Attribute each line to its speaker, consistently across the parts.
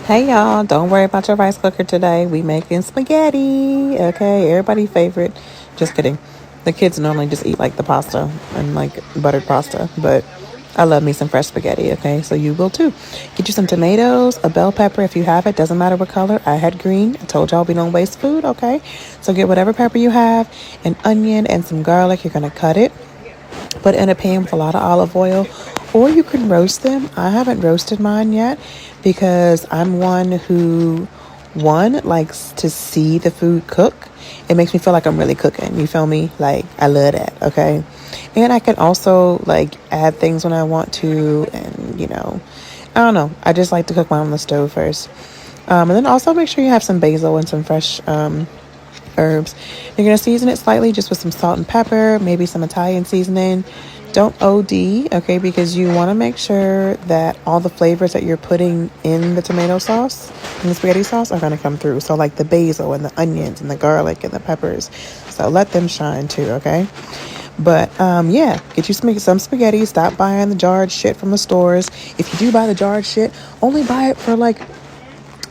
Speaker 1: Hey y'all, don't worry about your rice cooker today. We making spaghetti. Okay, everybody's favorite. Just kidding. The kids normally just eat like the pasta and like buttered pasta, but I love me some fresh spaghetti, okay? So you will too. Get you some tomatoes, a bell pepper if you have it, doesn't matter what color. I had green. I told y'all we don't waste food, okay? So get whatever pepper you have, an onion and some garlic. You're gonna cut it. Put it in a pan with a lot of olive oil, or you can roast them. I haven't roasted mine yet because I'm one who, one, likes to see the food cook. It makes me feel like I'm really cooking. You feel me? Like, I love that, okay? And I can also, like, add things when I want to, and, I don't know. I just like to cook mine on the stove first. And then also make sure you have some basil and some fresh herbs. You're going to season it slightly just with some salt and pepper, maybe some Italian seasoning. Don't OD, okay, because you want to make sure that all the flavors that you're putting in the tomato sauce, in the spaghetti sauce, are going to come through. So like the basil and the onions and the garlic and the peppers. So let them shine too, okay? But yeah, get you some spaghetti. Stop buying the jarred shit from the stores. If you do buy the jarred shit, only buy it for like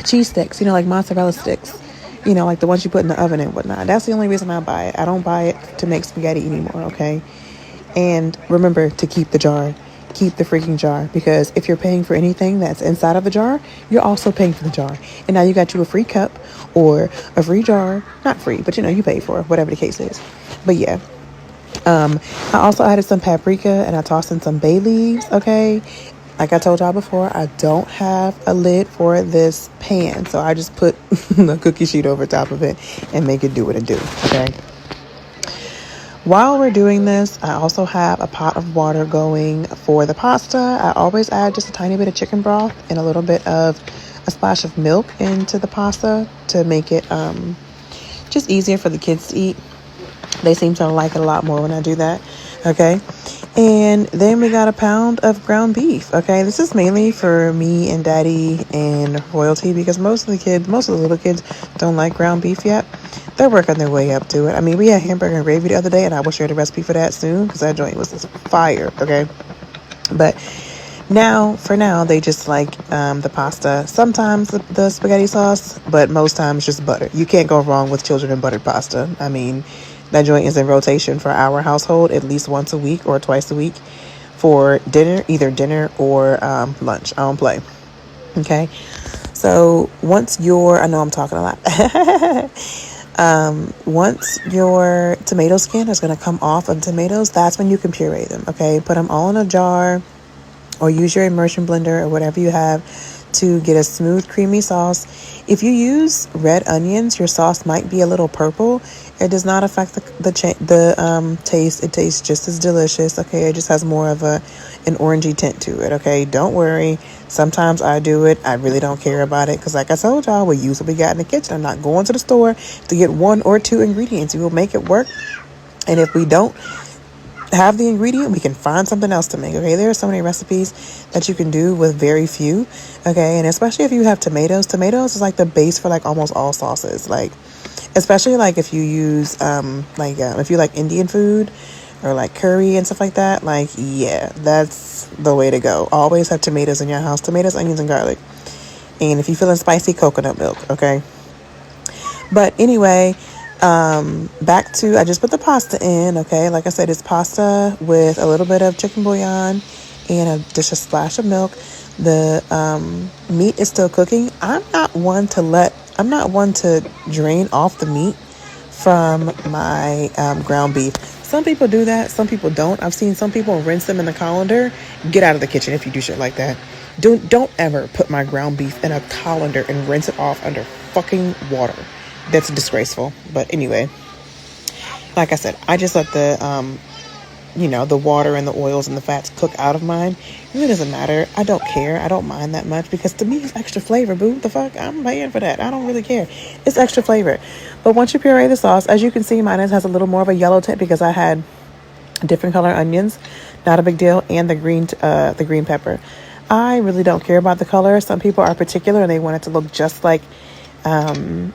Speaker 1: cheese sticks, like mozzarella sticks, like the ones you put in the oven and whatnot. That's the only reason I buy it. I don't buy it to make spaghetti anymore, okay? And remember to keep the jar. Keep the freaking jar, because if you're paying for anything that's inside of the jar, you're also paying for the jar. And now you got you a free cup or a free jar. Not free, but you pay for it, whatever the case is. But yeah. I also added some paprika and I tossed in some bay leaves, okay? Like I told y'all before, I don't have a lid for this pan, so I just put a cookie sheet over top of it and make it do what it do, okay? While we're doing this, I also have a pot of water going for the pasta. I always add just a tiny bit of chicken broth and a little bit of a splash of milk into the pasta to make it just easier for the kids to eat. They seem to like it a lot more when I do that, okay? And then we got a pound of ground beef, okay? This is mainly for me and Daddy and Royalty, because most of the little kids don't like ground beef yet. They're working their way up to it. I mean, we had hamburger and gravy the other day, and I will share the recipe for that soon, because that joint was fire, okay? But for now, they just like the pasta. Sometimes the spaghetti sauce, but most times just butter. You can't go wrong with children and buttered pasta. I mean, that joint is in rotation for our household at least once a week or twice a week for dinner, either dinner or lunch. I don't play. Okay. So I know I'm talking a lot. Once your tomato skin is going to come off of tomatoes, that's when you can puree them. Okay. Put them all in a jar or use your immersion blender or whatever you have to get a smooth, creamy sauce. If you use red onions, your sauce might be a little purple. It does not affect the taste. It tastes just as delicious. Okay, it just has more of an orangey tint to it. Okay, don't worry. Sometimes I do it. I really don't care about it because, like I told y'all, we use what we got in the kitchen. I'm not going to the store to get one or two ingredients. We will make it work. And if we don't have the ingredient, we can find something else to make. Okay, there are so many recipes that you can do with very few. Okay, and especially if you have tomatoes is like the base for like almost all sauces. Like, especially like if you use if you like Indian food or like curry and stuff like that, like, yeah, that's the way to go. Always have tomatoes in your house. Tomatoes, onions, and garlic. And if you're feeling spicy, coconut milk. Okay, but anyway, back to, I just put the pasta in. Okay, like I said, it's pasta with a little bit of chicken bouillon and just a splash of milk. The meat is still cooking. I'm not one to drain off the meat from my ground beef. Some people do that, some people don't. I've seen some people rinse them in the colander. Get out of the kitchen if you do shit like that. Don't ever put my ground beef in a colander and rinse it off under fucking water. That's disgraceful. But anyway, like I said, I just let the water and the oils and the fats cook out of mine. It really doesn't matter. I don't care. I don't mind that much because to me it's extra flavor, boo. The fuck? I'm paying for that. I don't really care. It's extra flavor. But once you puree the sauce, as you can see, mine has a little more of a yellow tint because I had different color onions. Not a big deal. And the green pepper. I really don't care about the color. Some people are particular and they want it to look just like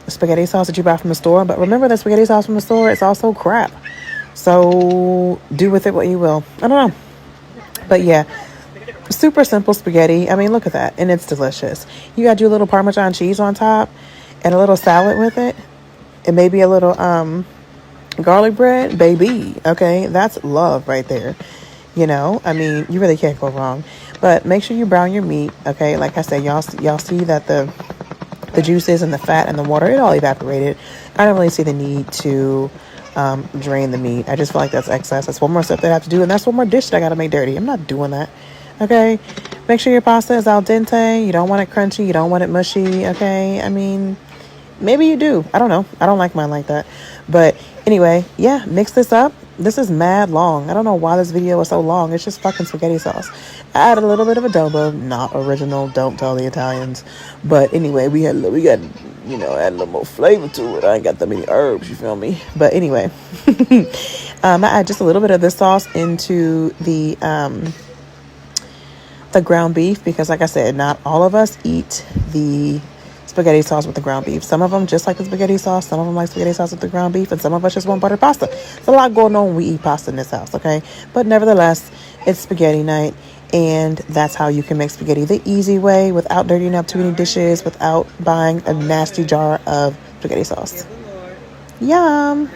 Speaker 1: spaghetti sauce that you buy from the store. But remember, the spaghetti sauce from the store is also crap. So do with it what you will. I don't know. But yeah, Super simple spaghetti. I mean, look at that. And it's delicious. You got your little Parmesan cheese on top and a little salad with it. And maybe a little garlic bread. Baby. Okay. That's love right there. I mean, you really can't go wrong. But make sure you brown your meat. Okay. Like I said, y'all see that the juices and the fat and the water, it all evaporated. I don't really see the need to drain the meat. I just feel like that's excess. That's one more step that I have to do. And that's one more dish that I got to make dirty. I'm not doing that. Okay. Make sure your pasta is al dente. You don't want it crunchy. You don't want it mushy. Okay. I mean, maybe you do. I don't know. I don't like mine like that. But anyway, yeah, mix this up. This is mad long. I don't know why this video was so long. It's just fucking spaghetti sauce. I added a little bit of adobo. Not original. Don't tell the Italians. But anyway, we got, add a little more flavor to it. I ain't got that many herbs, you feel me? But anyway, I add just a little bit of this sauce into the ground beef because, like I said, not all of us eat the spaghetti sauce with the ground beef. Some of them just like the spaghetti sauce. Some of them like spaghetti sauce with the ground beef. And some of us just want buttered pasta. There's a lot going on when we eat pasta in this house, okay? But nevertheless, it's spaghetti night. And that's how you can make spaghetti the easy way without dirtying up too many dishes, without buying a nasty jar of spaghetti sauce. Yum!